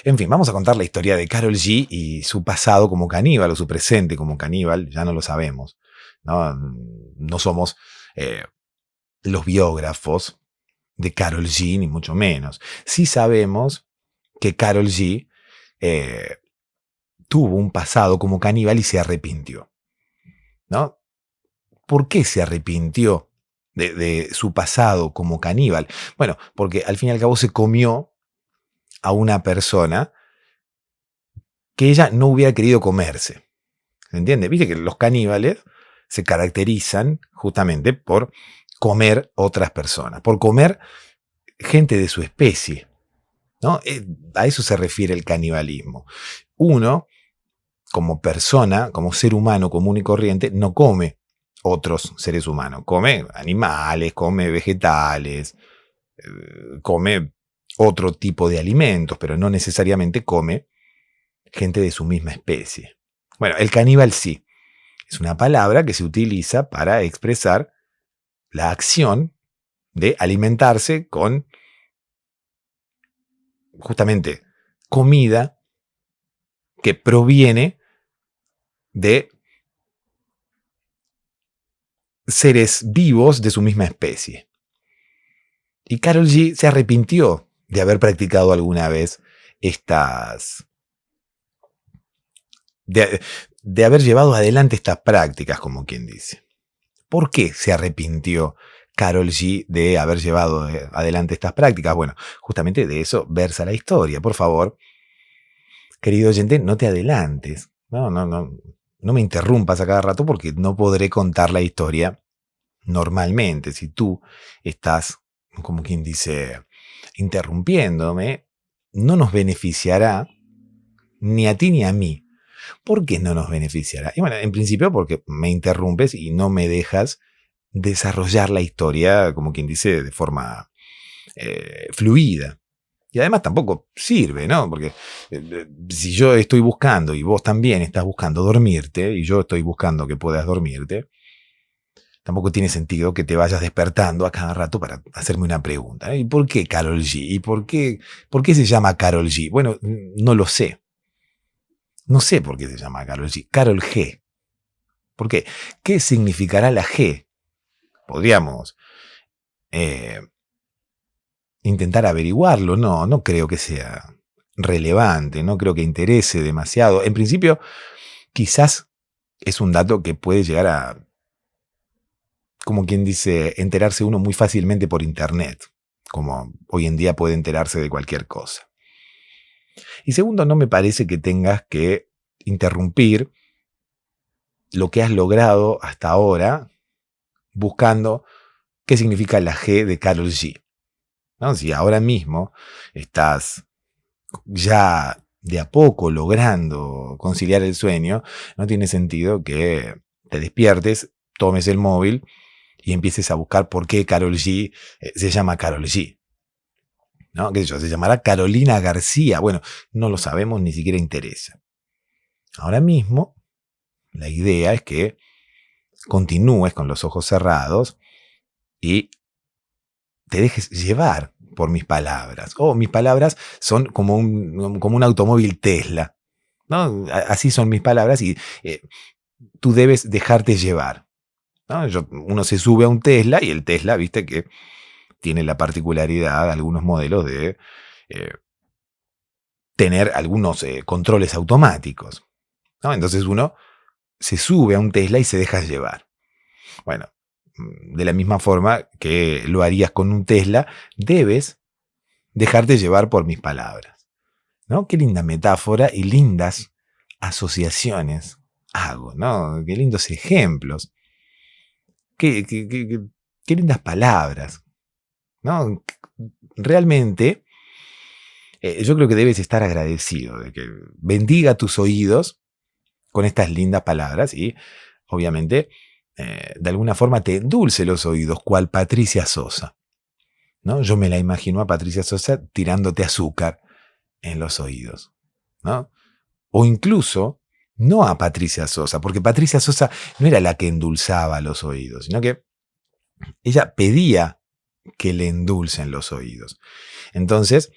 En fin, vamos a contar la historia de Karol G y su pasado como caníbal o su presente como caníbal, ya no lo sabemos. No, no somos los biógrafos de Karol G, ni mucho menos. Sí sabemos que Karol G eh, tuvo un pasado como caníbal y se arrepintió, ¿no? ¿Por qué se arrepintió de su pasado como caníbal? Bueno, porque al fin y al cabo se comió a una persona que ella no hubiera querido comerse. ¿Se entiende? Viste que los caníbales se caracterizan justamente por comer otras personas, por comer gente de su especie, ¿no? A eso se refiere el canibalismo. Uno, como persona, como ser humano común y corriente, no come otros seres humanos. Come animales, come vegetales, come otro tipo de alimentos, pero no necesariamente come gente de su misma especie. Bueno, el caníbal sí. Es una palabra que se utiliza para expresar la acción de alimentarse con justamente comida que proviene de seres vivos de su misma especie. Y Karol G se arrepintió de haber practicado alguna vez estas... de haber llevado adelante estas prácticas, como quien dice. ¿Por qué se arrepintió Karol G de haber llevado adelante estas prácticas? Bueno, justamente de eso versa la historia. Por favor, querido oyente, no te adelantes. No me interrumpas a cada rato porque no podré contar la historia normalmente. Si tú estás, como quien dice, interrumpiéndome, no nos beneficiará ni a ti ni a mí. ¿Por qué no nos beneficiará? Y bueno, en principio porque me interrumpes y no me dejas desarrollar la historia, como quien dice, de forma fluida. Y además tampoco sirve, ¿no? Porque si yo estoy buscando y vos también estás buscando dormirte y yo estoy buscando que puedas dormirte, tampoco tiene sentido que te vayas despertando a cada rato para hacerme una pregunta. ¿Y por qué Karol G? ¿Y por qué se llama Karol G? Bueno, no lo sé. No sé por qué se llama Karol G. Karol G. ¿Por qué? ¿Qué significará la G? Podríamos intentar averiguarlo. No creo que sea relevante, no creo que interese demasiado. En principio, quizás es un dato que puede llegar a, como quien dice, enterarse uno muy fácilmente por internet, como hoy en día puede enterarse de cualquier cosa. Y segundo, no me parece que tengas que interrumpir lo que has logrado hasta ahora buscando qué significa la G de Karol G, ¿no? Si ahora mismo estás ya de a poco logrando conciliar el sueño, no tiene sentido que te despiertes, tomes el móvil y empieces a buscar por qué Karol G se llama Karol G. ¿No? ¿Qué sé yo? Se llamará Carolina García. Bueno, no lo sabemos, ni siquiera interesa. Ahora mismo, la idea es que continúes con los ojos cerrados y te dejes llevar por mis palabras. Mis palabras son como un automóvil Tesla, ¿no? Así son mis palabras y tú debes dejarte llevar, ¿no? Uno se sube a un Tesla y el Tesla, viste que tiene la particularidad, algunos modelos, de tener algunos controles automáticos, ¿no? Entonces uno se sube a un Tesla y se deja llevar. Bueno, de la misma forma que lo harías con un Tesla, debes dejarte llevar por mis palabras, ¿no? Qué linda metáfora y lindas asociaciones hago, ¿no? Qué lindos ejemplos. Qué lindas palabras, ¿no? Realmente, yo creo que debes estar agradecido de que bendiga tus oídos con estas lindas palabras y, obviamente, de alguna forma te endulce los oídos, cual Patricia Sosa, ¿no? Yo me la imagino a Patricia Sosa tirándote azúcar en los oídos, ¿no? O incluso, no a Patricia Sosa, porque Patricia Sosa no era la que endulzaba los oídos, sino que ella pedía que le endulcen los oídos. Entonces,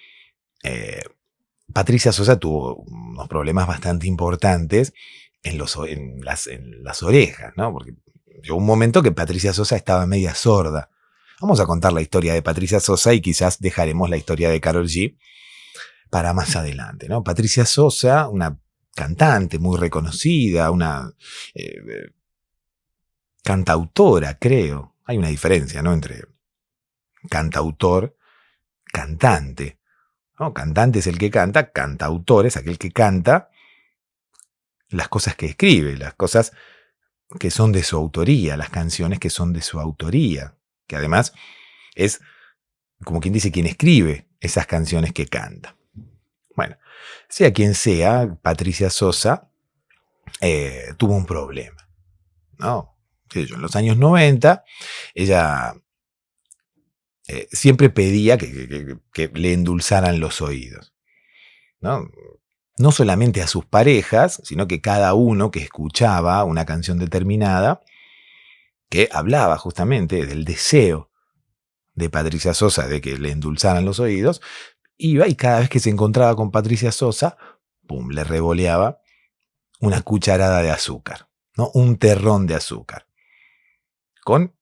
Patricia Sosa tuvo unos problemas bastante importantes en las orejas, ¿no? Porque llegó un momento que Patricia Sosa estaba media sorda. Vamos a contar la historia de Patricia Sosa y quizás dejaremos la historia de Karol G para más adelante, ¿no? Patricia Sosa, una cantante muy reconocida, una cantautora, creo. Hay una diferencia, ¿no? Entre cantautor, cantante. ¿No? Cantante es el que canta, cantautor es aquel que canta las cosas que escribe, las cosas que son de su autoría, las canciones que son de su autoría, que además es, como quien dice, quien escribe esas canciones que canta. Bueno, sea quien sea, Patricia Sosa tuvo un problema, ¿no? En los años 90, ella siempre pedía que le endulzaran los oídos, ¿no? No solamente a sus parejas, sino que cada uno que escuchaba una canción determinada, que hablaba justamente del deseo de Patricia Sosa de que le endulzaran los oídos, iba y cada vez que se encontraba con Patricia Sosa, pum, le revoleaba una cucharada de azúcar, ¿no? Un terrón de azúcar. Con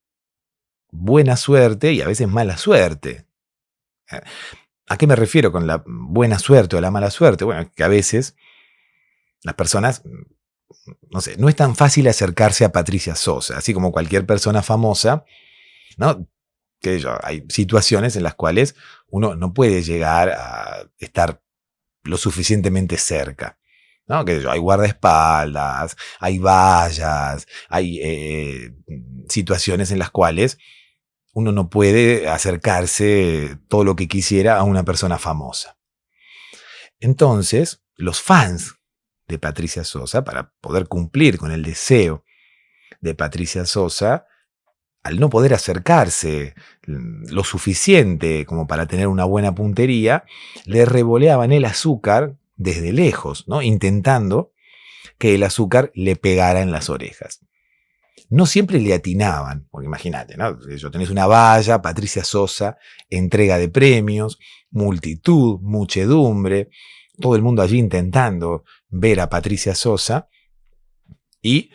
buena suerte y a veces mala suerte. ¿A qué me refiero con la buena suerte o la mala suerte? Bueno, que a veces las personas, no sé, no es tan fácil acercarse a Patricia Sosa, así como cualquier persona famosa, ¿no? Hay situaciones en las cuales uno no puede llegar a estar lo suficientemente cerca, ¿no? Hay guardaespaldas, hay vallas, hay situaciones en las cuales uno no puede acercarse todo lo que quisiera a una persona famosa. Entonces, los fans de Patricia Sosa, para poder cumplir con el deseo de Patricia Sosa, al no poder acercarse lo suficiente como para tener una buena puntería, le revoleaban el azúcar desde lejos, ¿no? Intentando que el azúcar le pegara en las orejas. No siempre le atinaban, porque imagínate, ¿no? Tenés una valla, Patricia Sosa, entrega de premios, multitud, muchedumbre, todo el mundo allí intentando ver a Patricia Sosa, y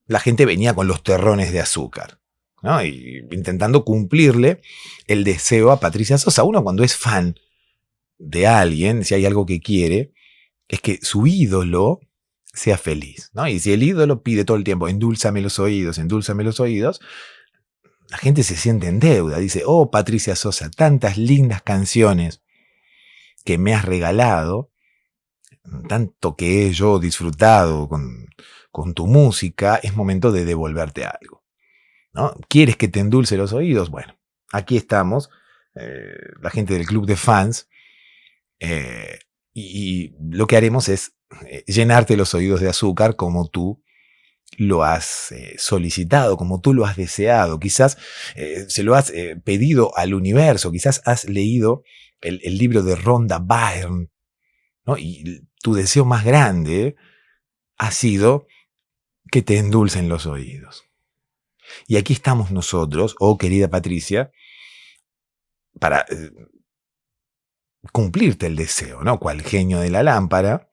la gente venía con los terrones de azúcar, ¿no? Y intentando cumplirle el deseo a Patricia Sosa. Uno, cuando es fan de alguien, si hay algo que quiere, es que su ídolo sea feliz, ¿no? Y si el ídolo pide todo el tiempo, endúlzame los oídos, la gente se siente en deuda. Dice, oh, Patricia Sosa, tantas lindas canciones que me has regalado, tanto que he yo disfrutado con tu música, es momento de devolverte algo, ¿no? ¿Quieres que te endulce los oídos? Bueno, aquí estamos, la gente del club de fans, y lo que haremos es llenarte los oídos de azúcar como tú lo has solicitado, como tú lo has deseado. Quizás se lo has pedido al universo, quizás has leído el libro de Rhonda Byrne, ¿no? Y tu deseo más grande ha sido que te endulcen los oídos. Y aquí estamos nosotros, oh querida Patricia, para cumplirte el deseo, ¿no? Cual genio de la lámpara,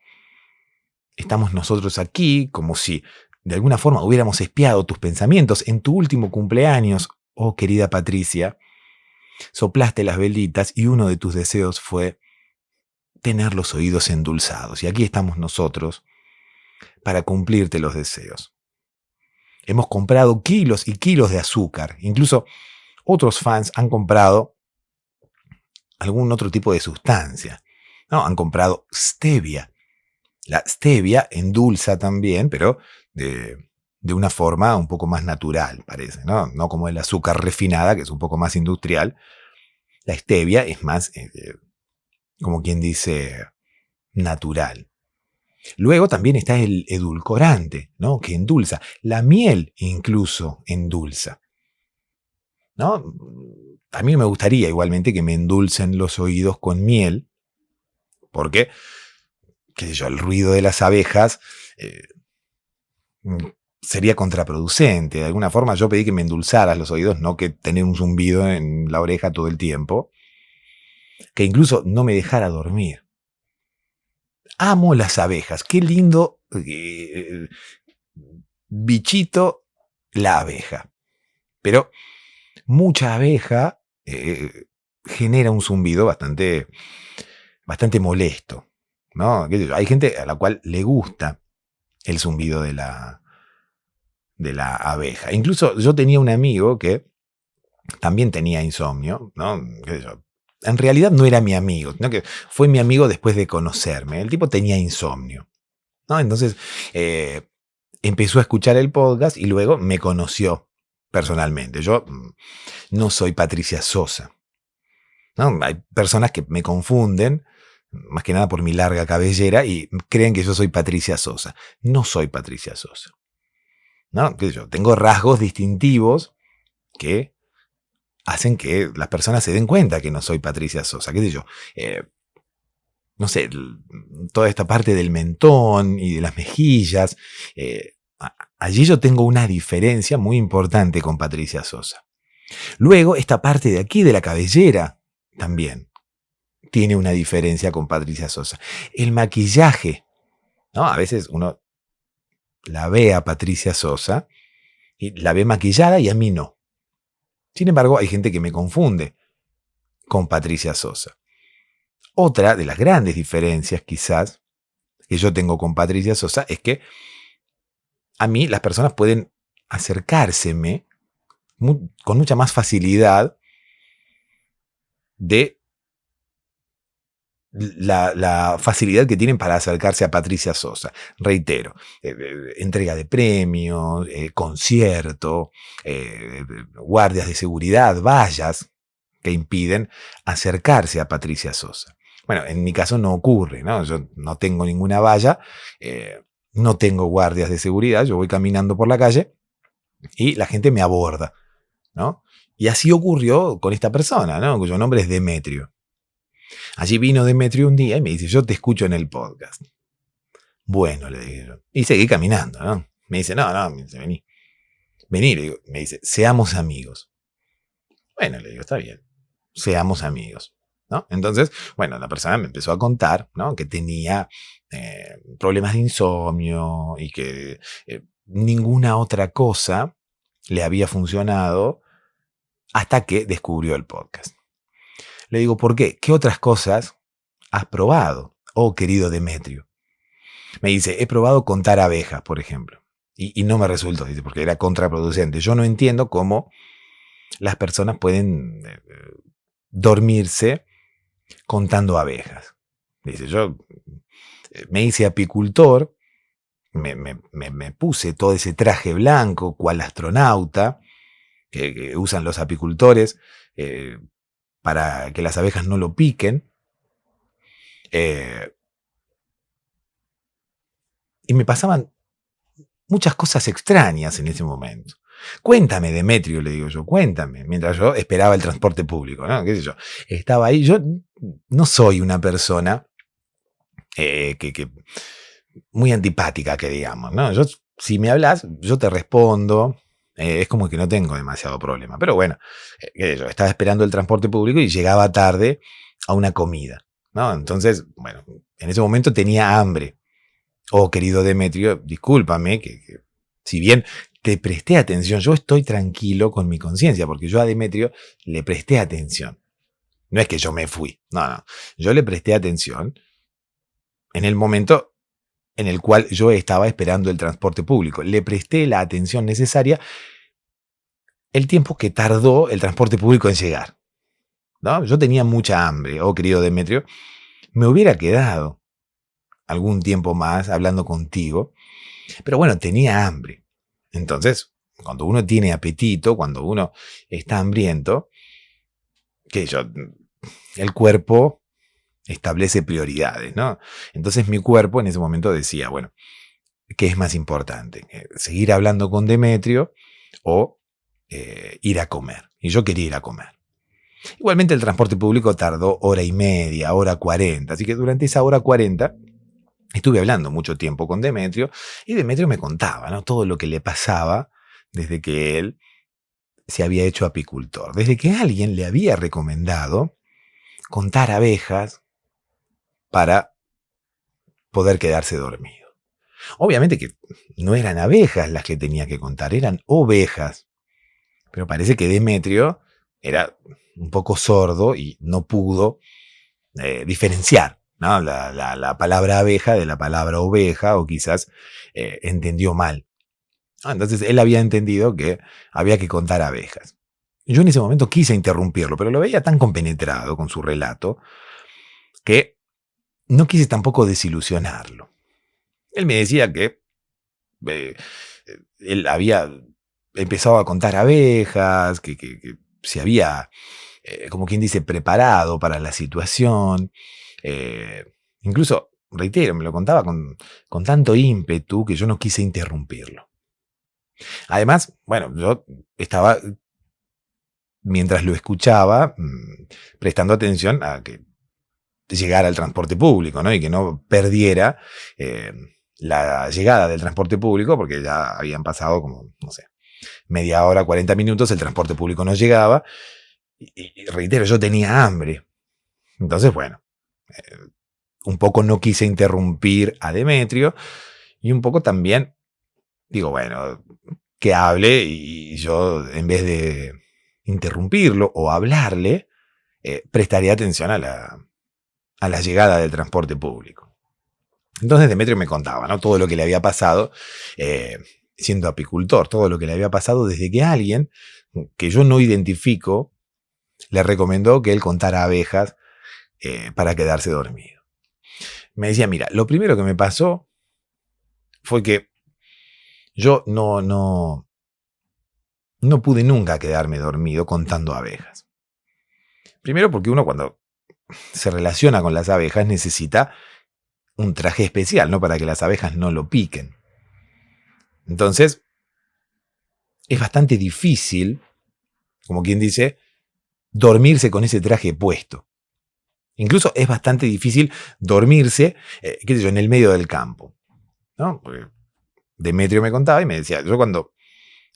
estamos nosotros aquí como si de alguna forma hubiéramos espiado tus pensamientos. En tu último cumpleaños, oh querida Patricia, soplaste las velitas y uno de tus deseos fue tener los oídos endulzados. Y aquí estamos nosotros para cumplirte los deseos. Hemos comprado kilos y kilos de azúcar. Incluso otros fans han comprado algún otro tipo de sustancia, ¿no? Han comprado stevia. La stevia endulza también, pero de una forma un poco más natural, parece, ¿no? No como el azúcar refinada, que es un poco más industrial. La stevia es más, como quien dice, natural. Luego también está el edulcorante, ¿no? Que endulza. La miel incluso endulza, ¿no? A mí me gustaría igualmente que me endulcen los oídos con miel, porque, qué sé yo, el ruido de las abejas sería contraproducente. De alguna forma yo pedí que me endulzaras los oídos, no que tener un zumbido en la oreja todo el tiempo, que incluso no me dejara dormir. Amo las abejas. Qué lindo bichito la abeja. Pero mucha abeja genera un zumbido bastante molesto, ¿no? Hay gente a la cual le gusta el zumbido de la abeja. Incluso yo tenía un amigo que también tenía insomnio, ¿no? En realidad no era mi amigo, sino que fue mi amigo después de conocerme. El tipo tenía insomnio, ¿no? Entonces empezó a escuchar el podcast y luego me conoció personalmente. Yo no soy Patricia Sosa, ¿no? Hay personas que me confunden, más que nada por mi larga cabellera, y creen que yo soy Patricia Sosa. No soy Patricia Sosa, ¿no? Tengo rasgos distintivos que hacen que las personas se den cuenta que no soy Patricia Sosa. ¿Qué sé yo? No sé, toda esta parte del mentón y de las mejillas. Allí yo tengo una diferencia muy importante con Patricia Sosa. Luego, esta parte de aquí de la cabellera también tiene una diferencia con Patricia Sosa. El maquillaje, ¿no? A veces uno la ve a Patricia Sosa y la ve maquillada y a mí no. Sin embargo, hay gente que me confunde con Patricia Sosa. Otra de las grandes diferencias, quizás, que yo tengo con Patricia Sosa es que a mí las personas pueden acercárseme con mucha más facilidad de la facilidad que tienen para acercarse a Patricia Sosa. Reitero, entrega de premios, concierto, guardias de seguridad, vallas que impiden acercarse a Patricia Sosa. Bueno, en mi caso no ocurre, ¿no? Yo no tengo ninguna valla, no tengo guardias de seguridad, yo voy caminando por la calle y la gente me aborda, ¿no? Y así ocurrió con esta persona, ¿no? Cuyo nombre es Demetrio. Allí vino Demetrio un día y me dice, yo te escucho en el podcast. Bueno, le dije yo. Y seguí caminando, ¿no? Me dice, no, me dice, vení. Vení, le digo. Me dice, seamos amigos. Bueno, le digo, está bien. Seamos amigos, ¿no? Entonces, bueno, la persona me empezó a contar, ¿no? Que tenía problemas de insomnio y que ninguna otra cosa le había funcionado hasta que descubrió el podcast. Le digo, ¿por qué? ¿Qué otras cosas has probado, oh querido Demetrio? Me dice, he probado contar abejas, por ejemplo. Y no me resultó, dice, porque era contraproducente. Yo no entiendo cómo las personas pueden dormirse contando abejas. Dice, yo me hice apicultor, me puse todo ese traje blanco, cual astronauta, que usan los apicultores para que las abejas no lo piquen. Y me pasaban muchas cosas extrañas en ese momento. Cuéntame, Demetrio, le digo yo, cuéntame, mientras yo esperaba el transporte público, ¿no? ¿Qué sé yo? Estaba ahí, yo no soy una persona que muy antipática, que digamos, ¿no? Yo, si me hablas, yo te respondo, es como que no tengo demasiado problema, pero bueno, qué sé yo, estaba esperando el transporte público y llegaba tarde a una comida, ¿no? Entonces, bueno, en ese momento tenía hambre. Oh, querido Demetrio, discúlpame, que si bien te presté atención, yo estoy tranquilo con mi conciencia, porque yo a Demetrio le presté atención. No es que yo me fui, no. Yo le presté atención en el momento en el cual yo estaba esperando el transporte público. Le presté la atención necesaria el tiempo que tardó el transporte público en llegar, ¿no? Yo tenía mucha hambre, oh, querido Demetrio. Me hubiera quedado algún tiempo más hablando contigo, pero bueno, tenía hambre. Entonces, cuando uno tiene apetito, cuando uno está hambriento, el cuerpo establece prioridades, ¿no? Entonces mi cuerpo en ese momento decía, bueno, ¿qué es más importante? ¿Seguir hablando con Demetrio o ir a comer? Y yo quería ir a comer. Igualmente el transporte público tardó hora y media, hora 40, así que durante esa hora 40 estuve hablando mucho tiempo con Demetrio y Demetrio me contaba, ¿no? Todo lo que le pasaba desde que él se había hecho apicultor, desde que alguien le había recomendado contar abejas para poder quedarse dormido. Obviamente que no eran abejas las que tenía que contar, eran ovejas. Pero parece que Demetrio era un poco sordo y no pudo diferenciar, ¿no? La palabra abeja de la palabra oveja, o quizás entendió mal. Entonces él había entendido que había que contar abejas. Yo en ese momento quise interrumpirlo, pero lo veía tan compenetrado con su relato que no quise tampoco desilusionarlo. Él me decía que eh, él había empezado a contar abejas, que se había, como quien dice, preparado para la situación. Incluso, reitero, me lo contaba con tanto ímpetu que yo no quise interrumpirlo. Además, bueno, yo estaba, mientras lo escuchaba, prestando atención a que llegara el transporte público, ¿no? Y que no perdiera la llegada del transporte público, porque ya habían pasado como, no sé, media hora, 40 minutos, el transporte público no llegaba. Y reitero, yo tenía hambre. Entonces, bueno, un poco no quise interrumpir a Demetrio y un poco también, digo, bueno, que hable y yo, en vez de interrumpirlo o hablarle, prestaría atención a la llegada del transporte público. Entonces Demetrio me contaba, ¿no? Todo lo que le había pasado siendo apicultor, todo lo que le había pasado desde que alguien que yo no identifico le recomendó que él contara abejas para quedarse dormido. Me decía, mira, lo primero que me pasó fue que yo no pude nunca quedarme dormido contando abejas. Primero porque uno cuando se relaciona con las abejas necesita un traje especial, ¿no? Para que las abejas no lo piquen. Entonces, es bastante difícil, como quien dice, dormirse con ese traje puesto. Incluso es bastante difícil dormirse, qué sé yo, en el medio del campo, ¿no? Porque Demetrio me contaba y me decía, yo cuando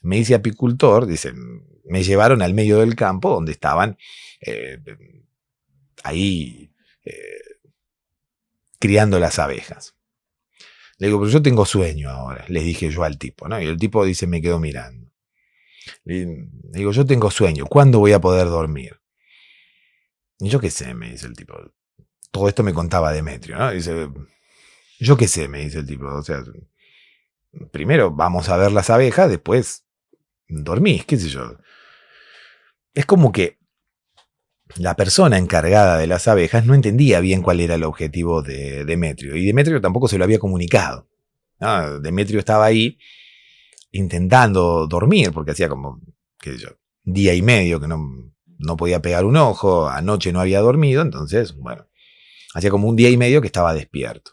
me hice apicultor, dicen, me llevaron al medio del campo donde estaban ahí criando las abejas. Le digo, pero yo tengo sueño ahora, le dije yo al tipo, ¿no? Y el tipo dice, me quedó mirando. Le digo, yo tengo sueño, ¿cuándo voy a poder dormir? Y yo qué sé, me dice el tipo. Todo esto me contaba Demetrio, ¿no? Dice, yo qué sé, me dice el tipo. O sea, primero vamos a ver las abejas, después dormís, qué sé yo. Es como que la persona encargada de las abejas no entendía bien cuál era el objetivo de Demetrio. Y Demetrio tampoco se lo había comunicado, ¿no? Demetrio estaba ahí intentando dormir, porque hacía como, qué sé yo, día y medio que no podía pegar un ojo, anoche no había dormido, entonces, bueno, hacía como un día y medio que estaba despierto,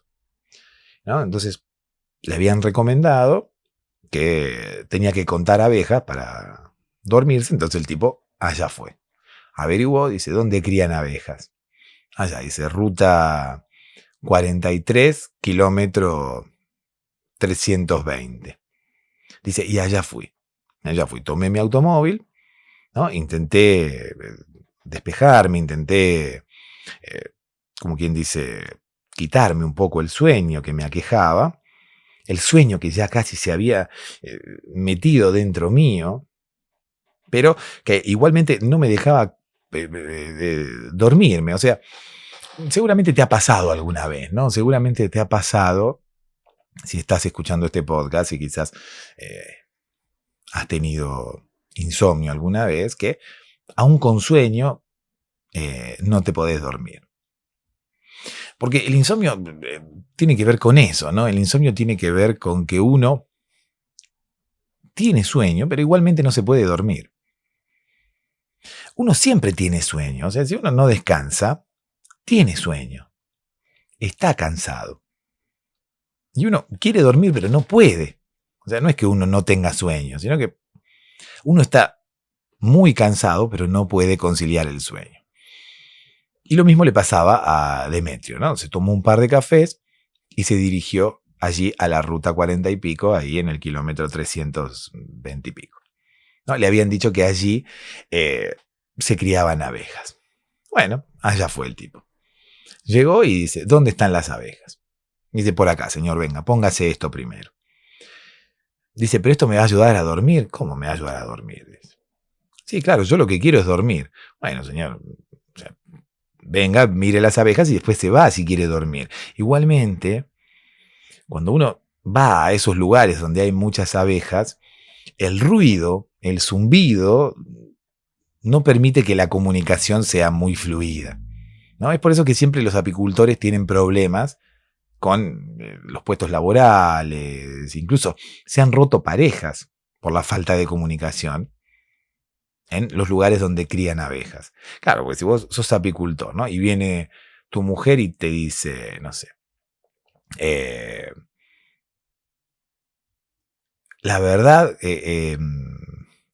¿no? Entonces, le habían recomendado que tenía que contar abejas para dormirse, entonces el tipo allá fue. Averiguó, dice, ¿dónde crían abejas? Allá, dice, ruta 43, kilómetro 320. Dice, y allá fui. Allá fui, tomé mi automóvil, ¿no? Intenté despejarme, intenté, como quien dice, quitarme un poco el sueño que me aquejaba, el sueño que ya casi se había metido dentro mío, pero que igualmente no me dejaba dormirme. O sea, seguramente te ha pasado alguna vez, ¿no? Seguramente te ha pasado, si estás escuchando este podcast y quizás has tenido insomnio alguna vez, que aún con sueño no te podés dormir. Porque el insomnio tiene que ver con eso, ¿no? El insomnio tiene que ver con que uno tiene sueño, pero igualmente no se puede dormir. Uno siempre tiene sueño, o sea, si uno no descansa, tiene sueño, está cansado. Y uno quiere dormir, pero no puede. O sea, no es que uno no tenga sueño, sino que uno está muy cansado, pero no puede conciliar el sueño. Y lo mismo le pasaba a Demetrio, ¿no? Se tomó un par de cafés y se dirigió allí a la ruta 40 y pico, ahí en el kilómetro 320 y pico, ¿no? Le habían dicho que allí se criaban abejas. Bueno, allá fue el tipo. Llegó y dice, ¿dónde están las abejas? Dice, por acá, señor, venga, póngase esto primero. Dice, pero esto me va a ayudar a dormir. ¿Cómo me va a ayudar a dormir? Dice, sí, claro, yo lo que quiero es dormir. Bueno, señor, o sea, venga, mire las abejas y después se va si quiere dormir. Igualmente, cuando uno va a esos lugares donde hay muchas abejas, el ruido, el zumbido, no permite que la comunicación sea muy fluida, ¿no? Es por eso que siempre los apicultores tienen problemas con los puestos laborales, incluso se han roto parejas por la falta de comunicación en los lugares donde crían abejas. Claro, porque si vos sos apicultor, ¿no? Y viene tu mujer y te dice, no sé, eh, la verdad,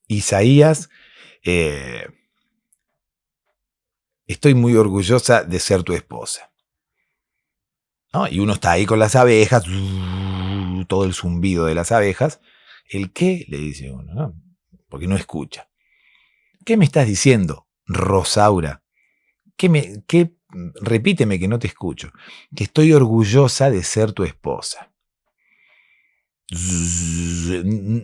Isaías, eh, estoy muy orgullosa de ser tu esposa, ¿no? Y uno está ahí con las abejas, todo el zumbido de las abejas. ¿El qué? Le dice uno, ¿no? Porque no escucha. ¿Qué me estás diciendo, Rosaura? Repíteme que no te escucho. Que estoy orgullosa de ser tu esposa.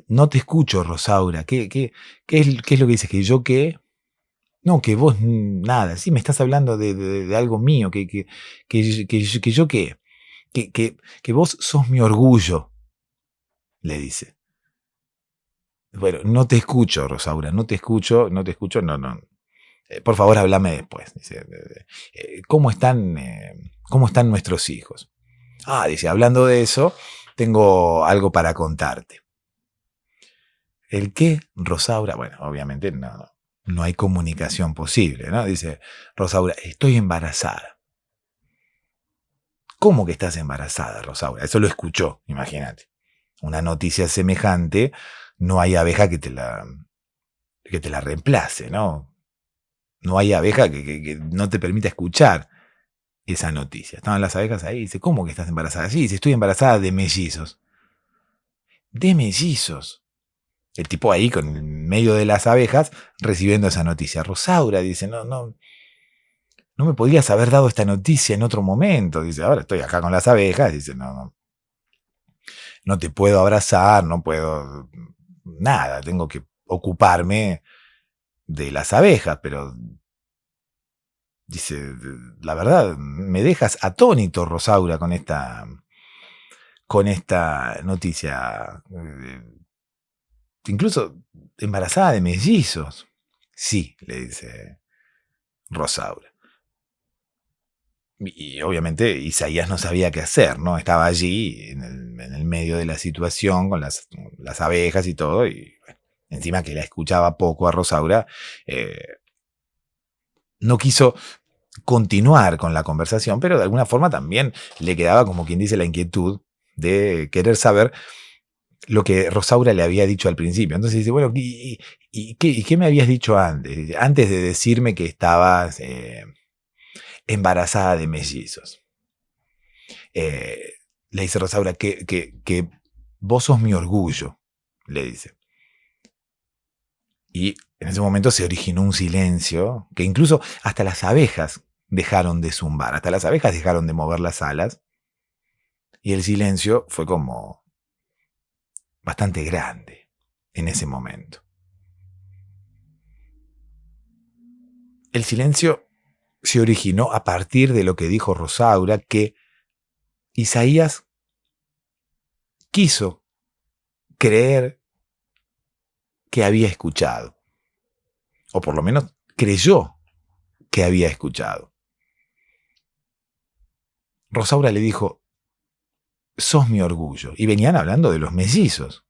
No te escucho, Rosaura. ¿Qué es lo que dices? ¿Que yo qué? No, que vos nada. Sí, me estás hablando de algo mío. Que yo qué. Que vos sos mi orgullo, le dice. Bueno, no te escucho, Rosaura. No te escucho, no te escucho. No, no. Por favor, háblame después. Dice, ¿cómo están nuestros hijos? Ah, dice, hablando de eso, tengo algo para contarte. ¿El qué, Rosaura? Bueno, obviamente no hay comunicación posible, ¿no? Dice, Rosaura, estoy embarazada. ¿Cómo que estás embarazada, Rosaura? Eso lo escuchó, imagínate. Una noticia semejante, no hay abeja que te la reemplace, ¿no? No hay abeja que no te permita escuchar esa noticia. Estaban las abejas ahí y dice, ¿cómo que estás embarazada? Sí, dice, estoy embarazada de mellizos. ¿De mellizos? El tipo ahí con el medio de las abejas recibiendo esa noticia. Rosaura dice, no me podías haber dado esta noticia en otro momento. Dice, ahora estoy acá con las abejas. Dice, no te puedo abrazar, no puedo nada, tengo que ocuparme de las abejas, pero dice, la verdad, me dejas atónito, Rosaura, con esta noticia. Incluso embarazada de mellizos. Sí, le dice Rosaura. Y obviamente Isaías no sabía qué hacer, ¿no? Estaba allí en el medio de la situación con las abejas y todo, y bueno, encima que la escuchaba poco a Rosaura, no quiso continuar con la conversación, pero de alguna forma también le quedaba, como quien dice, la inquietud de querer saber lo que Rosaura le había dicho al principio. Entonces dice, bueno, ¿y qué me habías dicho antes? Dice, antes de decirme que estabas embarazada de mellizos. Eh, Le dice Rosaura que vos sos mi orgullo, le dice. Y en ese momento se originó un silencio que incluso hasta las abejas dejaron de zumbar, hasta las abejas dejaron de mover las alas, y el silencio fue como bastante grande en ese momento. El silencio se originó a partir de lo que dijo Rosaura, que Isaías quiso creer que había escuchado, o por lo menos creyó que había escuchado. Rosaura le dijo, sos mi orgullo. Y venían hablando de los mellizos.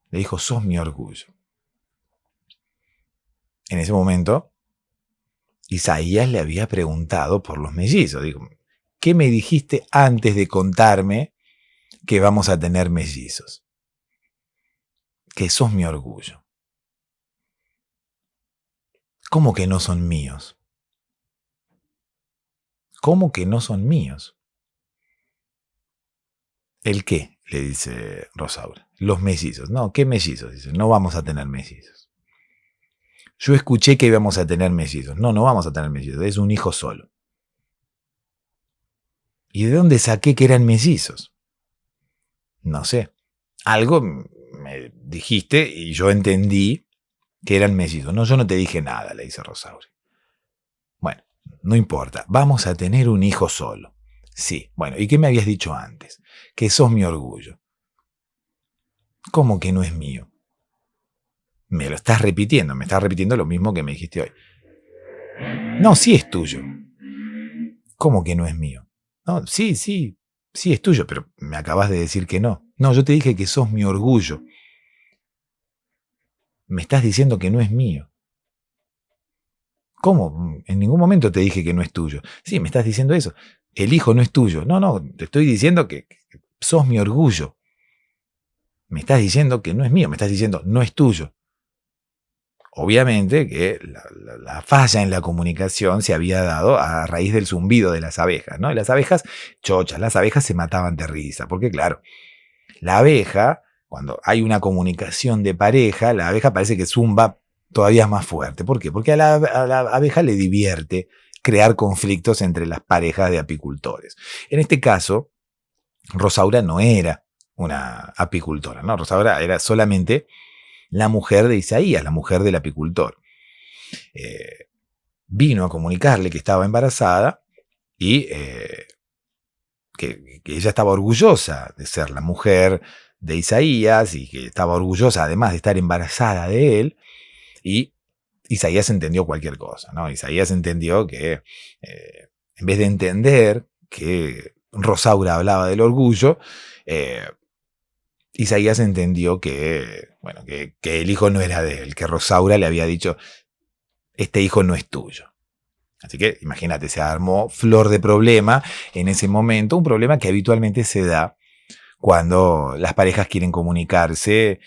Le dijo, sos mi orgullo. En ese momento, Isaías le había preguntado por los mellizos. Dijo, ¿qué me dijiste antes de contarme que vamos a tener mellizos? Que sos mi orgullo. ¿Cómo que no son míos? ¿Cómo que no son míos? ¿El qué? Le dice Rosaura. Los mellizos. No, ¿qué mellizos? Dice, no vamos a tener mellizos. Yo escuché que íbamos a tener mellizos. No vamos a tener mellizos. Es un hijo solo. ¿Y de dónde saqué que eran mellizos? No sé. Algo me dijiste y yo entendí que eran mellizos. No, yo no te dije nada, le dice Rosaura. Bueno, no importa. Vamos a tener un hijo solo. Sí, bueno, ¿y qué me habías dicho antes? Que sos mi orgullo. ¿Cómo que no es mío? Me lo estás repitiendo, me estás repitiendo lo mismo que me dijiste hoy. No, sí es tuyo. ¿Cómo que no es mío? No, sí, sí, sí es tuyo, pero me acabas de decir que no. No, yo te dije que sos mi orgullo. Me estás diciendo que no es mío. ¿Cómo? En ningún momento te dije que no es tuyo. Sí, me estás diciendo eso. El hijo no es tuyo. No, no, te estoy diciendo que sos mi orgullo. Me estás diciendo que no es mío, me estás diciendo no es tuyo. Obviamente que la falla en la comunicación se había dado a raíz del zumbido de las abejas, ¿no? Y las abejas chochas, las abejas se mataban de risa, porque claro, la abeja, cuando hay una comunicación de pareja, la abeja parece que zumba todavía más fuerte. ¿Por qué? Porque a la abeja le divierte crear conflictos entre las parejas de apicultores. En este caso, Rosaura no era una apicultora, ¿no? Rosaura era solamente la mujer de Isaías, la mujer del apicultor. Vino a comunicarle que estaba embarazada y que ella estaba orgullosa de ser la mujer de Isaías y que estaba orgullosa además de estar embarazada de él. Y Isaías entendió cualquier cosa, ¿no? Isaías entendió que en vez de entender que Rosaura hablaba del orgullo, Isaías entendió que, bueno, que el hijo no era de él, que Rosaura le había dicho, este hijo no es tuyo. Así que imagínate, se armó flor de problema en ese momento, un problema que habitualmente se da cuando las parejas quieren comunicarse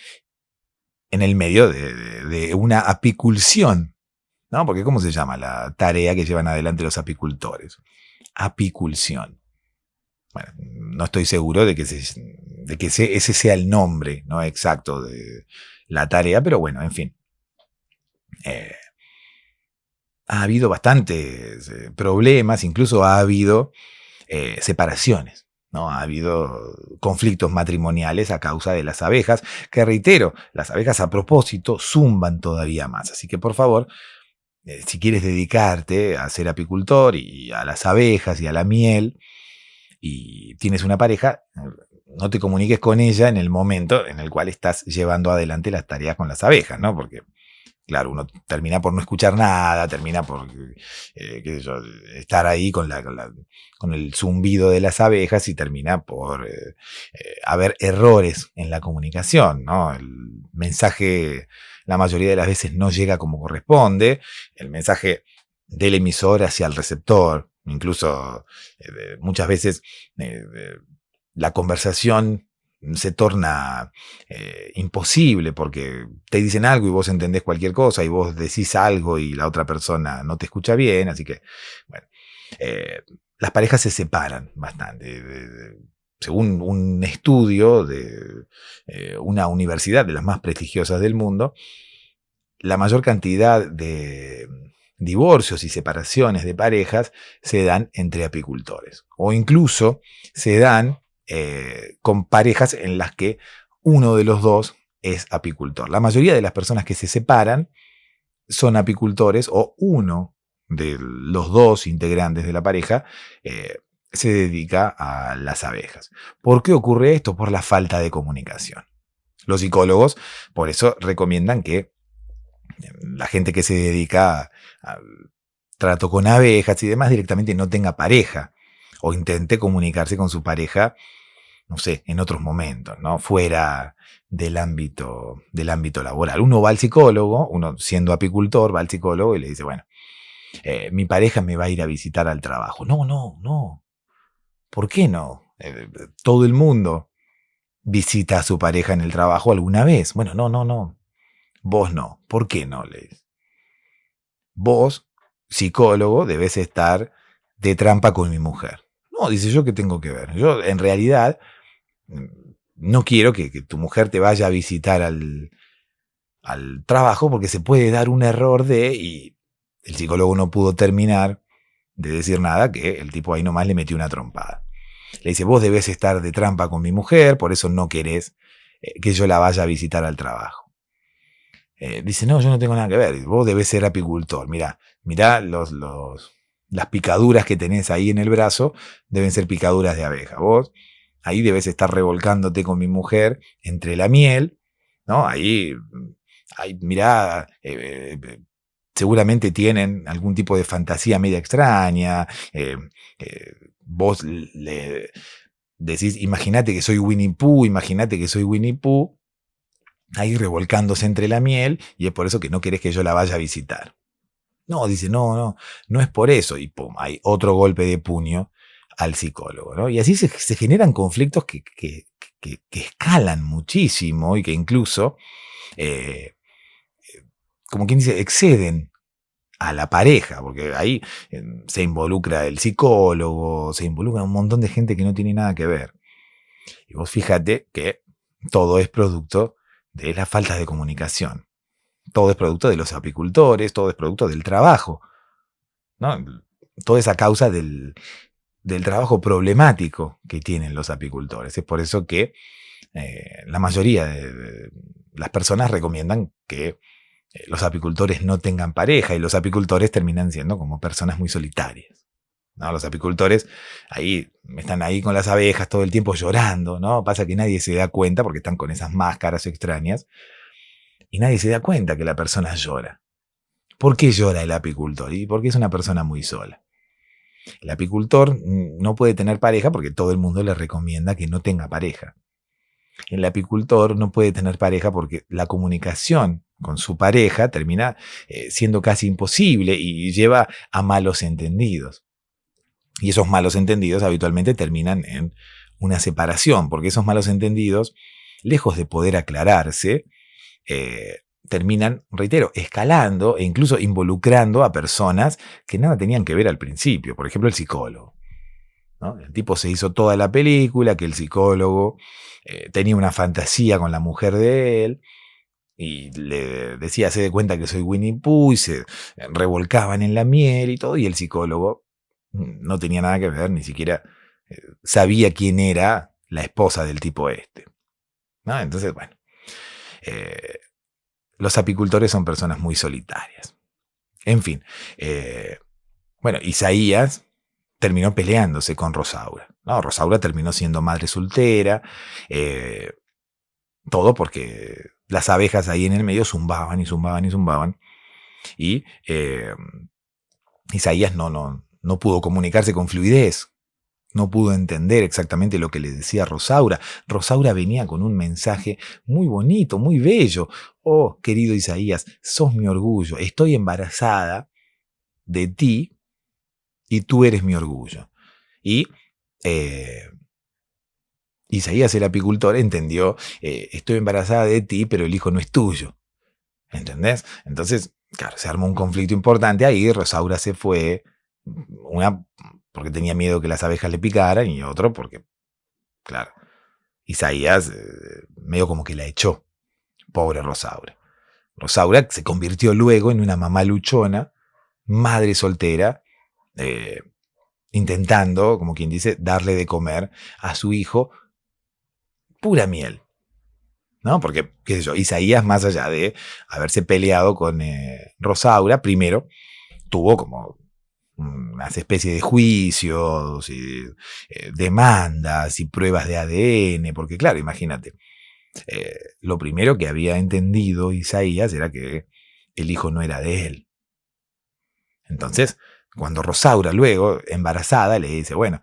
en el medio de una apiculsión, ¿no? Porque ¿cómo se llama la tarea que llevan adelante los apicultores? Apiculción. Bueno, no estoy seguro de que ese sea el nombre, ¿no? Exacto de la tarea, pero bueno, en fin. Ha habido bastantes problemas, incluso ha habido separaciones, ¿no? Ha habido conflictos matrimoniales a causa de las abejas, que reitero, las abejas a propósito zumban todavía más. Así que por favor, si quieres dedicarte a ser apicultor y a las abejas y a la miel, y tienes una pareja, no te comuniques con ella en el momento en el cual estás llevando adelante las tareas con las abejas, ¿no? Porque claro, uno termina por no escuchar nada, termina por qué sé yo, estar ahí con el zumbido de las abejas y termina por haber errores en la comunicación, ¿no? El mensaje la mayoría de las veces no llega como corresponde, el mensaje del emisor hacia el receptor, incluso muchas veces la conversación se torna imposible porque te dicen algo y vos entendés cualquier cosa y vos decís algo y la otra persona no te escucha bien, así que, bueno, las parejas se separan bastante. Según un estudio de una universidad de las más prestigiosas del mundo, la mayor cantidad de divorcios y separaciones de parejas se dan entre apicultores o incluso se dan con parejas en las que uno de los dos es apicultor. La mayoría de las personas que se separan son apicultores o uno de los dos integrantes de la pareja se dedica a las abejas. ¿Por qué ocurre esto? Por la falta de comunicación. Los psicólogos por eso recomiendan que la gente que se dedica al trato con abejas y demás directamente no tenga pareja o intente comunicarse con su pareja, no sé, en otros momentos, ¿no? Fuera del ámbito laboral. Uno va al psicólogo, uno siendo apicultor va al psicólogo y le dice, bueno, mi pareja me va a ir a visitar al trabajo. No, no, no. ¿Por qué no? Todo el mundo visita a su pareja en el trabajo alguna vez. Bueno, no, no, no. Vos no. ¿Por qué no? Le dice. Vos, psicólogo, debes estar de trampa con mi mujer. No, dice yo, ¿qué tengo que ver? Yo, en realidad, no quiero que tu mujer te vaya a visitar al trabajo porque se puede dar un error y el psicólogo no pudo terminar de decir nada, que el tipo ahí nomás le metió una trompada. Le dice, vos debés estar de trampa con mi mujer, por eso no querés que yo la vaya a visitar al trabajo. Dice, no, yo no tengo nada que ver, vos debés ser apicultor. Mirá las picaduras que tenés ahí en el brazo, deben ser picaduras de abeja. Vos ahí debes estar revolcándote con mi mujer entre la miel, ¿no? Ahí mirá, seguramente tienen algún tipo de fantasía media extraña. Vos le decís, imagínate que soy Winnie Pooh, imagínate que soy Winnie Pooh, ahí revolcándose entre la miel, y es por eso que no querés que yo la vaya a visitar. No, dice, no es por eso. Y pum, hay otro golpe de puño al psicólogo, ¿no? Y así se generan conflictos que escalan muchísimo y que incluso, eh, como quien dice, exceden a la pareja, porque ahí se involucra el psicólogo, se involucra un montón de gente que no tiene nada que ver. Y vos fíjate que todo es producto de la falta de comunicación. Todo es producto de los apicultores, todo es producto del trabajo, ¿no? Toda esa causa del trabajo problemático que tienen los apicultores. Es por eso que la mayoría de las personas recomiendan que los apicultores no tengan pareja, y los apicultores terminan siendo como personas muy solitarias, ¿no? Los apicultores están ahí con las abejas todo el tiempo llorando, ¿no? Pasa que nadie se da cuenta porque están con esas máscaras extrañas y nadie se da cuenta que la persona llora. ¿Por qué llora el apicultor? Y porque es una persona muy sola. El apicultor no puede tener pareja porque todo el mundo le recomienda que no tenga pareja. El apicultor no puede tener pareja porque la comunicación con su pareja termina siendo casi imposible y lleva a malos entendidos. Y esos malos entendidos habitualmente terminan en una separación, porque esos malos entendidos, lejos de poder aclararse, terminan, reitero, escalando e incluso involucrando a personas que nada tenían que ver al principio. Por ejemplo, el psicólogo, ¿no? El tipo se hizo toda la película, que el psicólogo tenía una fantasía con la mujer de él y le decía, se dé cuenta que soy Winnie Pooh, y se revolcaban en la miel y todo, y el psicólogo no tenía nada que ver, ni siquiera sabía quién era la esposa del tipo este, ¿no? Entonces, bueno, los apicultores son personas muy solitarias. En fin, bueno, Isaías terminó peleándose con Rosaura, ¿no? Rosaura terminó siendo madre soltera, todo porque las abejas ahí en el medio zumbaban y zumbaban y zumbaban, y Isaías no pudo comunicarse con fluidez, no pudo entender exactamente lo que le decía Rosaura. Rosaura venía con un mensaje muy bonito, muy bello. Oh, querido Isaías, sos mi orgullo, estoy embarazada de ti y tú eres mi orgullo. Y Isaías, el apicultor, entendió, estoy embarazada de ti, pero el hijo no es tuyo. ¿Entendés? Entonces, claro, se armó un conflicto importante ahí, Rosaura se fue, una porque tenía miedo que las abejas le picaran, y otro porque, claro, Isaías medio como que la echó. Pobre Rosaura. Rosaura se convirtió luego en una mamá luchona, madre soltera, eh, intentando, como quien dice, darle de comer a su hijo pura miel, ¿no? Porque, qué sé yo, Isaías, más allá de haberse peleado con Rosaura, primero tuvo como unas especies de juicios y demandas y pruebas de ADN, porque claro, imagínate, lo primero que había entendido Isaías era que el hijo no era de él. Entonces, cuando Rosaura luego, embarazada, le dice, bueno,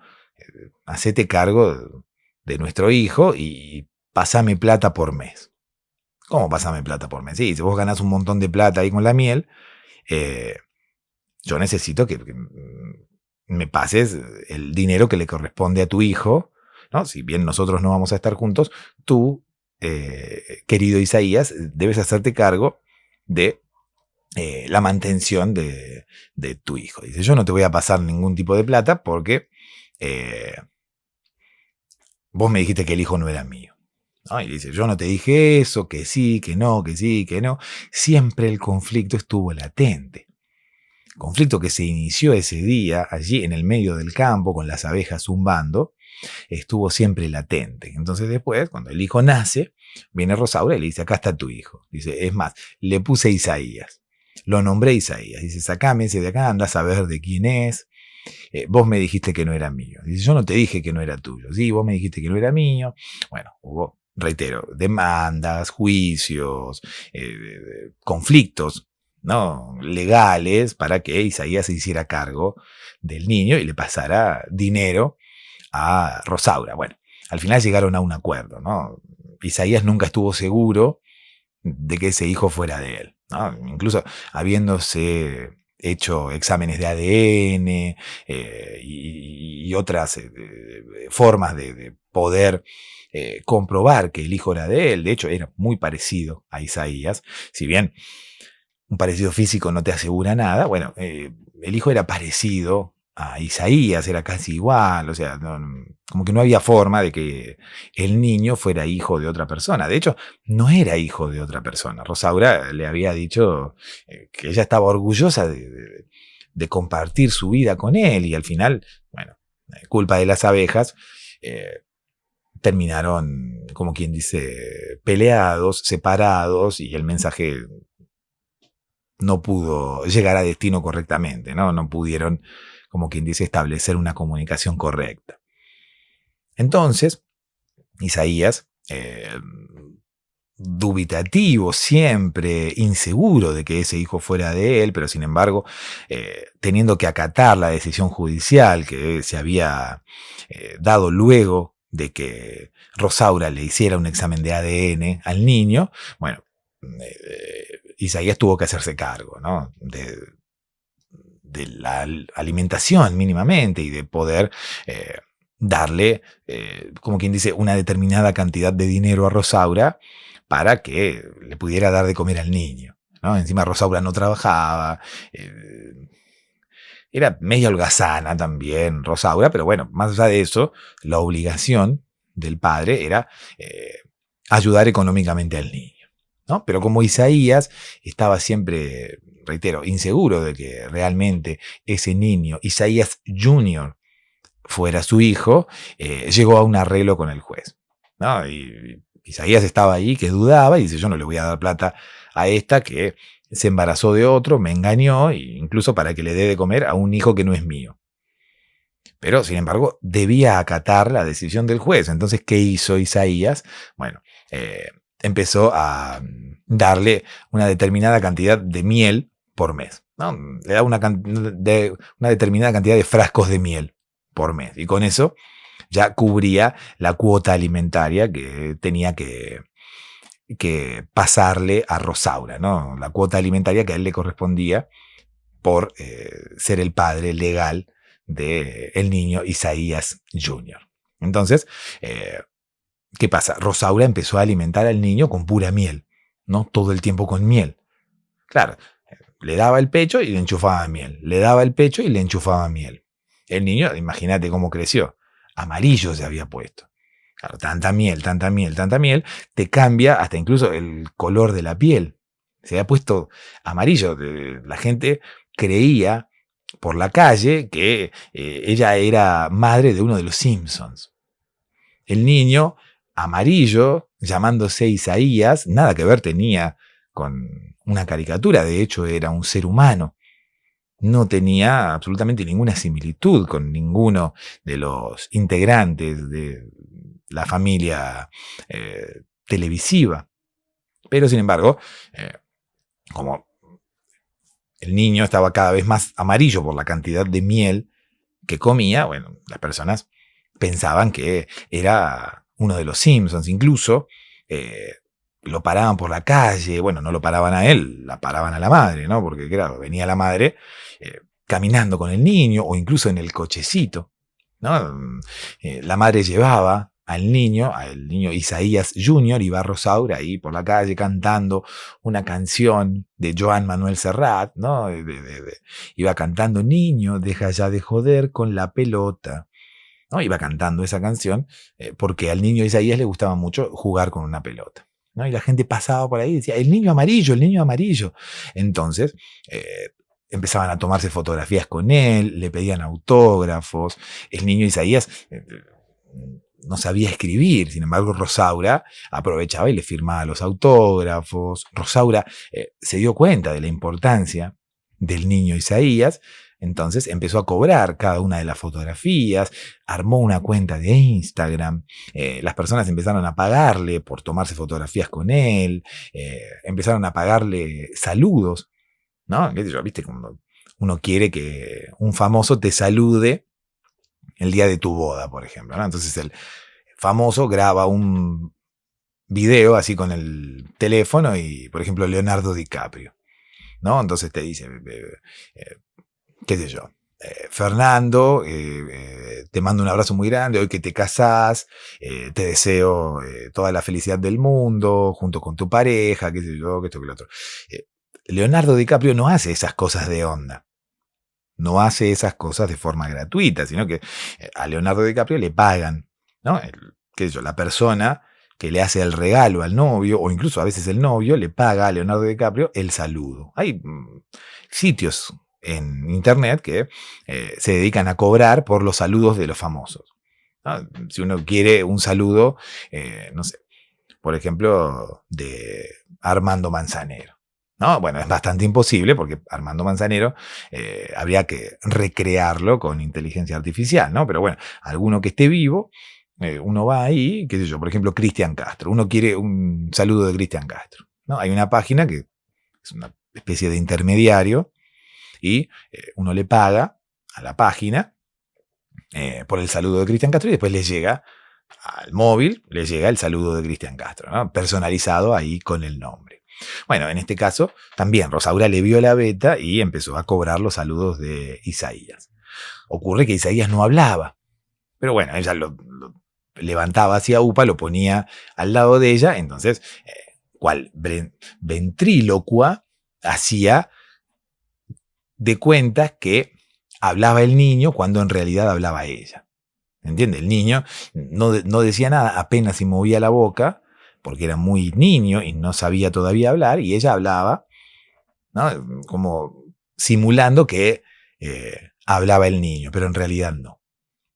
hacete cargo de nuestro hijo y pasame plata por mes. ¿Cómo pasame plata por mes? Sí, si vos ganás un montón de plata ahí con la miel, yo necesito que me pases el dinero que le corresponde a tu hijo, ¿no? Si bien nosotros no vamos a estar juntos, tú, querido Isaías, debes hacerte cargo de la mantención de tu hijo. Dice, yo no te voy a pasar ningún tipo de plata porque vos me dijiste que el hijo no era mío, ¿no? Y dice, yo no te dije eso, que sí, que no, que sí, que no. Siempre el conflicto estuvo latente. Conflicto que se inició ese día, allí en el medio del campo, con las abejas zumbando, estuvo siempre latente. Entonces después, cuando el hijo nace, viene Rosaura y le dice, acá está tu hijo. Dice, es más, le puse Isaías. Lo nombré Isaías. Dice, sacame ese de acá, anda a saber de quién es. Vos me dijiste que no era mío. Dice, yo no te dije que no era tuyo. Sí, vos me dijiste que no era mío. Bueno, hubo, reitero, demandas, juicios, conflictos, ¿no?, legales para que Isaías se hiciera cargo del niño y le pasara dinero a Rosaura. Bueno, al final llegaron a un acuerdo, ¿no? Isaías nunca estuvo seguro de que ese hijo fuera de él, ¿no? Incluso habiéndose hecho exámenes de ADN y otras formas de poder comprobar que el hijo era de él. De hecho, era muy parecido a Isaías, si bien un parecido físico no te asegura nada. Bueno, el hijo era parecido a Isaías, era casi igual, o sea, como que no había forma de que el niño fuera hijo de otra persona. De hecho, no era hijo de otra persona. Rosaura le había dicho que ella estaba orgullosa de compartir su vida con él, y al final, bueno, culpa de las abejas, terminaron, como quien dice, peleados, separados, y el mensaje no pudo llegar a destino correctamente, ¿no? No pudieron, como quien dice, establecer una comunicación correcta. Entonces, Isaías, dubitativo siempre, inseguro de que ese hijo fuera de él, pero sin embargo, teniendo que acatar la decisión judicial que se había dado luego de que Rosaura le hiciera un examen de ADN al niño, bueno, Isaías tuvo que hacerse cargo, ¿no?, de la alimentación mínimamente, y de poder darle, como quien dice, una determinada cantidad de dinero a Rosaura para que le pudiera dar de comer al niño, ¿no? Encima Rosaura no trabajaba, era media holgazana también Rosaura, pero bueno, más allá de eso, la obligación del padre era ayudar económicamente al niño, ¿no? Pero como Isaías estaba siempre, reitero, inseguro de que realmente ese niño, Isaías Junior, fuera su hijo, llegó a un arreglo con el juez, ¿no? Y Isaías estaba ahí, que dudaba, y dice, yo no le voy a dar plata a esta que se embarazó de otro, me engañó, incluso para que le dé de comer a un hijo que no es mío. Pero, sin embargo, debía acatar la decisión del juez. Entonces, ¿qué hizo Isaías? Bueno, empezó a darle una determinada cantidad de miel por mes, ¿no? Le da una determinada cantidad de frascos de miel por mes. Y con eso ya cubría la cuota alimentaria que tenía que pasarle a Rosaura, ¿no? La cuota alimentaria que a él le correspondía por ser el padre legal del niño Isaías Jr. Entonces, ¿qué pasa? Rosaura empezó a alimentar al niño con pura miel, ¿no? Todo el tiempo con miel. Claro, le daba el pecho y le enchufaba miel. Le daba el pecho y le enchufaba miel. El niño, imagínate cómo creció. Amarillo se había puesto. Claro, tanta miel, tanta miel, tanta miel, te cambia hasta incluso el color de la piel. Se había puesto amarillo. La gente creía por la calle que ella era madre de uno de los Simpsons. El niño amarillo, llamándose Isaías, nada que ver tenía con una caricatura, de hecho era un ser humano. No tenía absolutamente ninguna similitud con ninguno de los integrantes de la familia televisiva. Pero sin embargo, como el niño estaba cada vez más amarillo por la cantidad de miel que comía, bueno, las personas pensaban que era uno de los Simpsons. Incluso lo paraban por la calle, bueno, no lo paraban a él, la paraban a la madre, ¿no? Porque claro, venía la madre caminando con el niño, o incluso en el cochecito, ¿no? La madre llevaba al niño Isaías Jr., iba Rosaura ahí por la calle cantando una canción de Joan Manuel Serrat, ¿no? Iba cantando, niño, deja ya de joder con la pelota, ¿no? Iba cantando esa canción porque al niño Isaías le gustaba mucho jugar con una pelota, ¿no? Y la gente pasaba por ahí y decía, el niño amarillo, el niño amarillo. Entonces, empezaban a tomarse fotografías con él, le pedían autógrafos. El niño Isaías no sabía escribir. Sin embargo, Rosaura aprovechaba y le firmaba los autógrafos. Rosaura se dio cuenta de la importancia del niño Isaías, entonces empezó a cobrar cada una de las fotografías, armó una cuenta de Instagram, las personas empezaron a pagarle por tomarse fotografías con él, empezaron a pagarle saludos, ¿no? ¿Viste? Cuando uno quiere que un famoso te salude el día de tu boda, por ejemplo, ¿no? Entonces el famoso graba un video así con el teléfono y, por ejemplo, Leonardo DiCaprio, ¿no? Entonces te dice, qué sé yo, Fernando, te mando un abrazo muy grande, hoy que te casás, te deseo toda la felicidad del mundo, junto con tu pareja, qué sé yo, que esto, que lo otro. Leonardo DiCaprio no hace esas cosas de onda. No hace esas cosas de forma gratuita, sino que a Leonardo DiCaprio le pagan, ¿no? Qué sé yo, la persona que le hace el regalo al novio, o incluso a veces el novio, le paga a Leonardo DiCaprio el saludo. Hay sitios en internet que se dedican a cobrar por los saludos de los famosos, ¿no? Si uno quiere un saludo, no sé, por ejemplo, de Armando Manzanero, ¿no? Bueno, es bastante imposible porque Armando Manzanero habría que recrearlo con inteligencia artificial, ¿no? Pero bueno, alguno que esté vivo, uno va ahí, qué sé yo, por ejemplo, Cristian Castro. Uno quiere un saludo de Cristian Castro, ¿no? Hay una página que es una especie de intermediario y uno le paga a la página por el saludo de Cristian Castro y después le llega al móvil, le llega el saludo de Cristian Castro, ¿no? Personalizado ahí con el nombre. Bueno, en este caso también Rosaura le vio la beta y empezó a cobrar los saludos de Isaías. Ocurre que Isaías no hablaba, pero bueno, ella lo levantaba hacia UPA, lo ponía al lado de ella, entonces, cual ventrílocua, hacía de cuenta que hablaba el niño cuando en realidad hablaba ella. ¿Entiende? El niño no decía nada, apenas si movía la boca, porque era muy niño y no sabía todavía hablar, y ella hablaba, ¿no? Como simulando que hablaba el niño, pero en realidad no.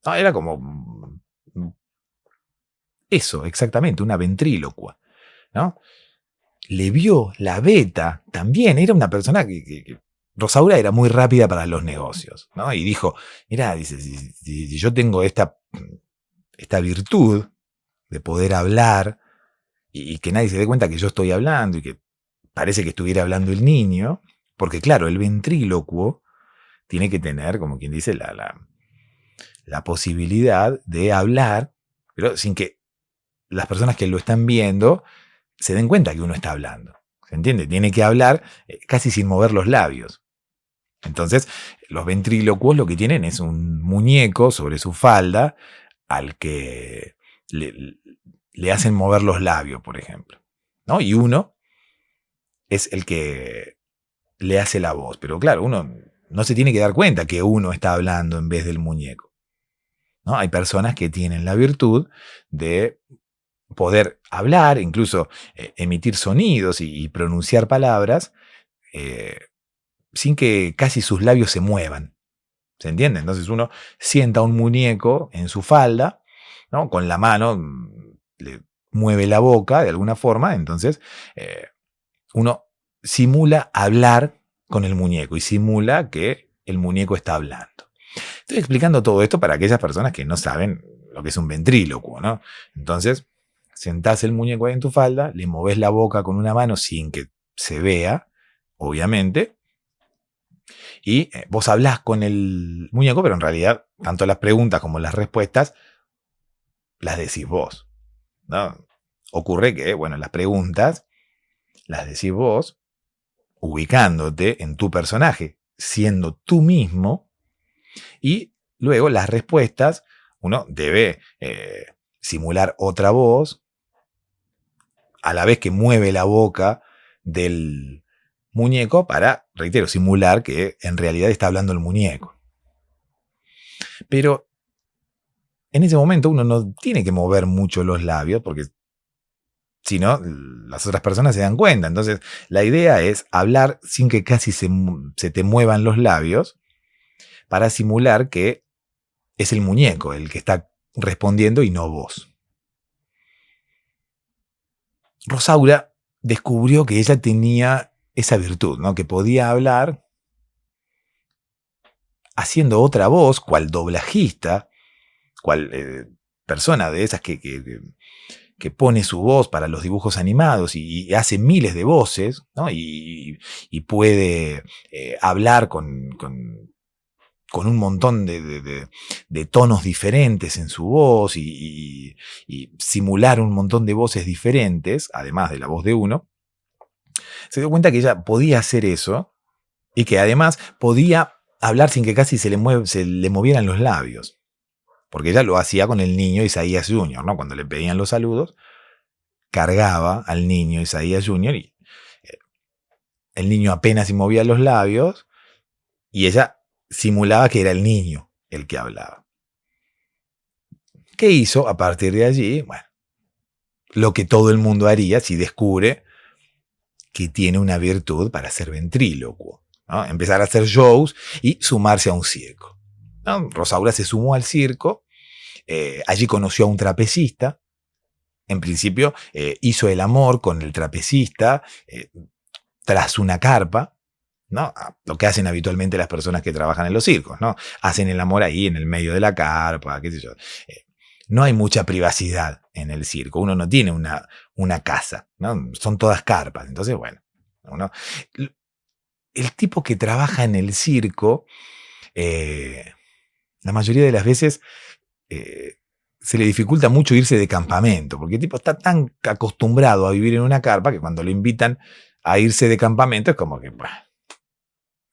No, era como eso, exactamente, una ventrílocua, ¿no? Le vio la beta también, era una persona que Rosaura era muy rápida para los negocios, ¿no? Y dijo, mirá, dice, si yo tengo esta virtud de poder hablar y que nadie se dé cuenta que yo estoy hablando y que parece que estuviera hablando el niño, porque claro, el ventrílocuo tiene que tener, como quien dice, la posibilidad de hablar, pero sin que las personas que lo están viendo se den cuenta que uno está hablando. ¿Se entiende? Tiene que hablar casi sin mover los labios. Entonces, los ventrílocuos lo que tienen es un muñeco sobre su falda al que le hacen mover los labios, por ejemplo, ¿no? Y uno es el que le hace la voz. Pero claro, uno no se tiene que dar cuenta que uno está hablando en vez del muñeco, ¿no? Hay personas que tienen la virtud de poder hablar, incluso emitir sonidos y pronunciar palabras sin que casi sus labios se muevan. ¿Se entiende? Entonces uno sienta un muñeco en su falda, ¿no? Con la mano le mueve la boca de alguna forma, entonces uno simula hablar con el muñeco y simula que el muñeco está hablando. Estoy explicando todo esto para aquellas personas que no saben lo que es un ventrílocuo, ¿no? Entonces, sentás el muñeco ahí en tu falda, le movés la boca con una mano sin que se vea, obviamente, y vos hablás con el muñeco, pero en realidad tanto las preguntas como las respuestas las decís vos, ¿no? Ocurre que, bueno, las preguntas las decís vos ubicándote en tu personaje, siendo tú mismo, y luego las respuestas uno debe simular otra voz a la vez que mueve la boca del muñeco para, reitero, simular que en realidad está hablando el muñeco. Pero en ese momento uno no tiene que mover mucho los labios porque si no, las otras personas se dan cuenta. Entonces, la idea es hablar sin que casi se te muevan los labios para simular que es el muñeco el que está respondiendo y no vos. Rosaura descubrió que ella tenía esa virtud, ¿no? Que podía hablar haciendo otra voz, cual doblajista, cual persona de esas que pone su voz para los dibujos animados y hace miles de voces, ¿no? Y puede hablar con un montón de tonos diferentes en su voz y simular un montón de voces diferentes, además de la voz de uno. Se dio cuenta que ella podía hacer eso y que además podía hablar sin que casi se le movieran los labios. Porque ella lo hacía con el niño Isaías Jr., ¿no? Cuando le pedían los saludos, cargaba al niño Isaías Jr. y el niño apenas se movía los labios y ella simulaba que era el niño el que hablaba. ¿Qué hizo a partir de allí? Bueno, lo que todo el mundo haría si descubre que tiene una virtud para ser ventrílocuo, ¿no? Empezar a hacer shows y sumarse a un circo, ¿no? Rosaura se sumó al circo, allí conoció a un trapecista, en principio hizo el amor con el trapecista tras una carpa, ¿no? Lo que hacen habitualmente las personas que trabajan en los circos, ¿no? Hacen el amor ahí en el medio de la carpa, qué sé yo. No hay mucha privacidad en el circo, uno no tiene una casa, ¿no? Son todas carpas, entonces bueno, el tipo que trabaja en el circo, la mayoría de las veces se le dificulta mucho irse de campamento, porque el tipo está tan acostumbrado a vivir en una carpa que cuando lo invitan a irse de campamento es como que, bah,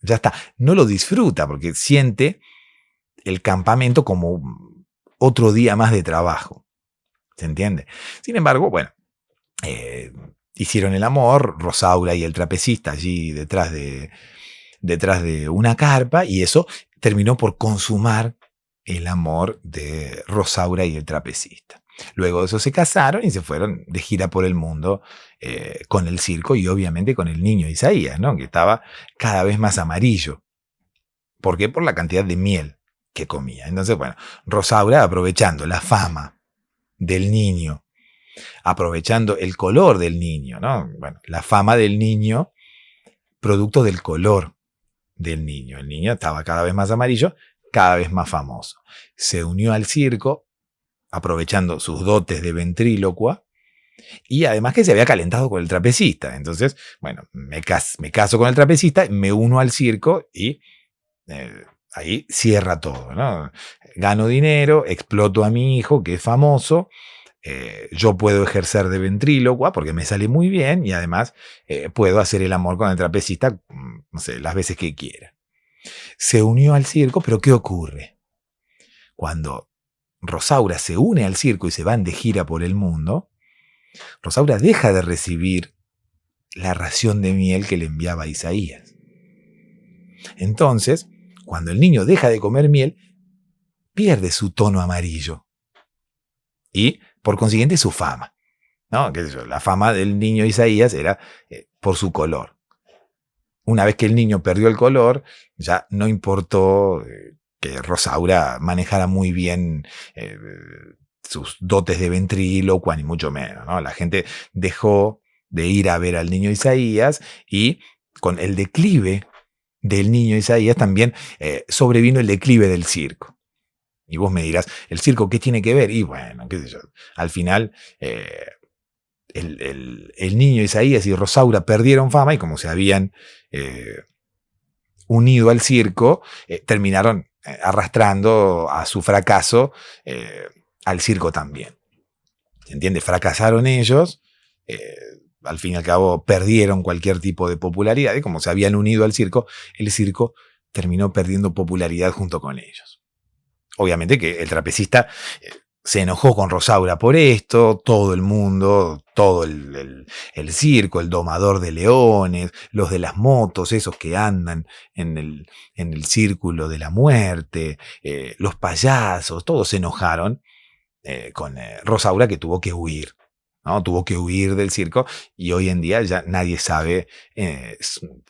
ya está, no lo disfruta porque siente el campamento como otro día más de trabajo, ¿se entiende? Sin embargo, bueno, hicieron el amor, Rosaura y el trapecista allí detrás de una carpa, y eso terminó por consumar el amor de Rosaura y el trapecista. Luego de eso se casaron y se fueron de gira por el mundo con el circo y obviamente con el niño Isaías, ¿no? Que estaba cada vez más amarillo. ¿Por qué? Por la cantidad de miel que comía. Entonces, bueno, Rosaura, aprovechando la fama del niño, aprovechando el color del niño, ¿no? Bueno, la fama del niño, producto del color del niño. El niño estaba cada vez más amarillo, cada vez más famoso. Se unió al circo, aprovechando sus dotes de ventrílocua, y además que se había calentado con el trapecista. Entonces, bueno, me caso con el trapecista, me uno al circo y ahí cierra todo, ¿no? Gano dinero, exploto a mi hijo, que es famoso, yo puedo ejercer de ventrílocua porque me sale muy bien y además puedo hacer el amor con el trapecista, no sé, las veces que quiera. Se unió al circo, pero ¿qué ocurre? Cuando Rosaura se une al circo y se van de gira por el mundo, Rosaura deja de recibir la ración de miel que le enviaba Isaías. Entonces, cuando el niño deja de comer miel, pierde su tono amarillo y, por consiguiente, su fama, ¿no? ¿Qué sé yo? La fama del niño Isaías era por su color. Una vez que el niño perdió el color, ya no importó que Rosaura manejara muy bien sus dotes de ventrílocua, ni mucho menos, ¿no? La gente dejó de ir a ver al niño Isaías y con el declive del niño Isaías también sobrevino el declive del circo. Y vos me dirás, ¿el circo qué tiene que ver? Y bueno, qué sé yo, al final el niño Isaías y Rosaura perdieron fama y como se habían unido al circo, terminaron arrastrando a su fracaso al circo también. ¿Se entiende? Fracasaron ellos, al fin y al cabo perdieron cualquier tipo de popularidad y como se habían unido al circo, el circo terminó perdiendo popularidad junto con ellos. Obviamente que el trapecista se enojó con Rosaura por esto, todo el mundo, todo el circo, el domador de leones, los de las motos, esos que andan en el círculo de la muerte, los payasos, todos se enojaron con Rosaura, que tuvo que huir, ¿no? Tuvo que huir del circo y hoy en día ya nadie sabe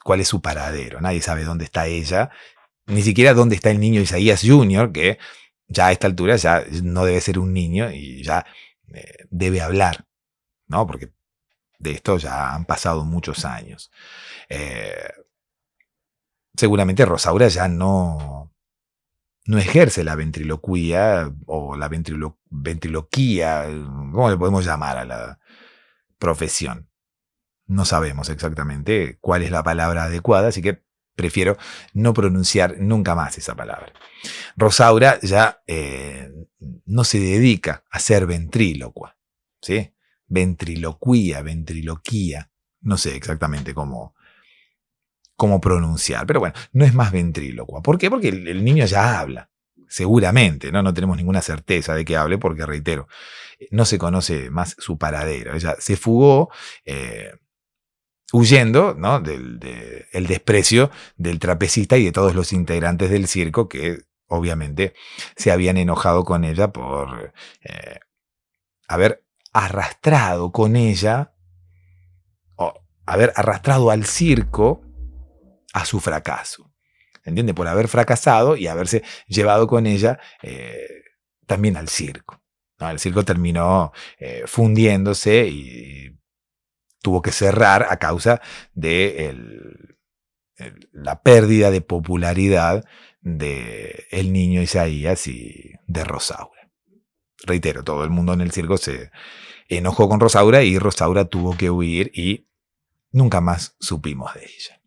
cuál es su paradero, nadie sabe dónde está ella, ni siquiera dónde está el niño Isaías Jr., que ya a esta altura ya no debe ser un niño y ya debe hablar, ¿no? Porque de esto ya han pasado muchos años. Eh, Seguramente Rosaura ya no ejerce la ventriloquía o la ventriloquía, ¿cómo le podemos llamar a la profesión? No sabemos exactamente cuál es la palabra adecuada, así que prefiero no pronunciar nunca más esa palabra. Rosaura ya no se dedica a ser ventrílocua, ¿sí? Ventriloquía, no sé exactamente cómo pronunciar, pero bueno, no es más ventrílocua. ¿Por qué? Porque el niño ya habla, seguramente, ¿no? No tenemos ninguna certeza de que hable porque, reitero, no se conoce más su paradero. Ella se fugó huyendo, ¿no? El desprecio del trapecista y de todos los integrantes del circo que obviamente se habían enojado con ella por haber arrastrado con ella o haber arrastrado al circo a su fracaso. ¿Entiende? Por haber fracasado y haberse llevado con ella también al circo, ¿no? El circo terminó fundiéndose y tuvo que cerrar a causa de la pérdida de popularidad de el niño Isaías y de Rosaura. Reitero, todo el mundo en el circo se enojó con Rosaura y Rosaura tuvo que huir y nunca más supimos de ella.